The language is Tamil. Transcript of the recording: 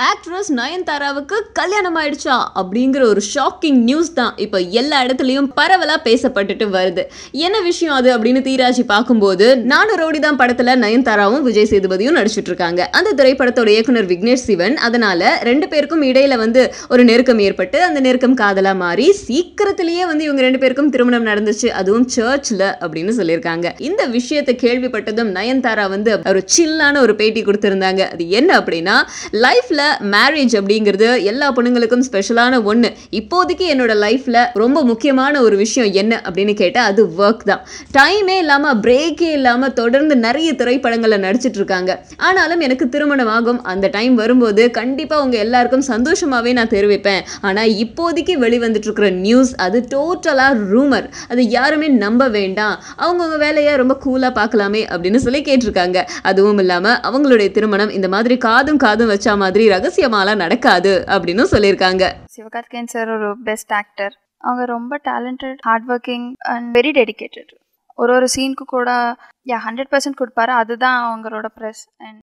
ஆக்ட்ரஸ் நயன்தாராவுக்கு கல்யாணம் ஆயிடுச்சா அப்படிங்கிற ஒரு ஷாக்கிங் நியூஸ் தான் இப்போ எல்லா இடத்துலையும் பரவலாக பேசப்பட்டுட்டு வருது. என்ன விஷயம் அது அப்படின்னு தீராஜி பார்க்கும்போது, நானும் ரவுடி தான் படத்தில் நயன்தாராவும் விஜய் சேதுபதியும் நடிச்சிட்டு இருக்காங்க. அந்த திரைப்படத்தோட இயக்குனர் விக்னேஷ் சிவன் அதனால ரெண்டு பேருக்கும் இடையில ஒரு நெருக்கம் ஏற்பட்டு அந்த நெருக்கம் காதலா மாறி சீக்கிரத்திலேயே இவங்க ரெண்டு பேருக்கும் திருமணம் நடந்துச்சு, அதுவும் சர்ச்ல அப்படின்னு சொல்லியிருக்காங்க. இந்த விஷயத்தை கேள்விப்பட்டதும் நயன்தாரா ஒரு சில்லான ஒரு பேட்டி கொடுத்திருந்தாங்க. அது என்ன அப்படின்னா, லைஃப்ல மேரேஜ் அப்படிங்கிறது எல்லா பொண்ணுங்களுக்கும் ஸ்பெஷலான ஒன்று. இப்போதைக்கு என்னோட லைஃப்ல ரொம்ப முக்கியமான ஒரு விஷயம் என்ன அப்படின்னு கேட்டால் அது ஒர்க் தான். டைமே இல்லாமல் பிரேக்கே இல்லாமல் தொடர்ந்து நிறைய திரைப்படங்களில் நடிச்சிட்டு இருக்காங்க. ஆனாலும் எனக்கு திருமணம் ஆகும், அந்த டைம் வரும்போது கண்டிப்பாக உங்கள் எல்லாருக்கும் சந்தோஷமாகவே நான் தெரிவிப்பேன். ஆனால் இப்போதைக்கு வெளிவந்துட்டு இருக்கிற நியூஸ் அது டோட்டலாக ரூமர், அது யாருமே நம்ப வேண்டாம், அவங்கவுங்க வேலையை ரொம்ப கூலாக பார்க்கலாமே அப்படின்னு சொல்லி கேட்டிருக்காங்க. அதுவும் இல்லாமல் அவங்களுடைய திருமணம் இந்த மாதிரி காதும் வச்சா மாதிரி ரகசியமாலாம் நடக்காது அப்படின்னு சொல்லியிருக்காங்க. சிவகார்த்திகேயன் சார் ஒரு பெஸ்ட் ஆக்டர். அவங்க ரொம்ப talented, hard working and very dedicated. ஒரு சீனுக்கு கூட 100% கொடுப்பாரு. அதுதான் அவங்களோட ப்ரெஸ். அண்ட்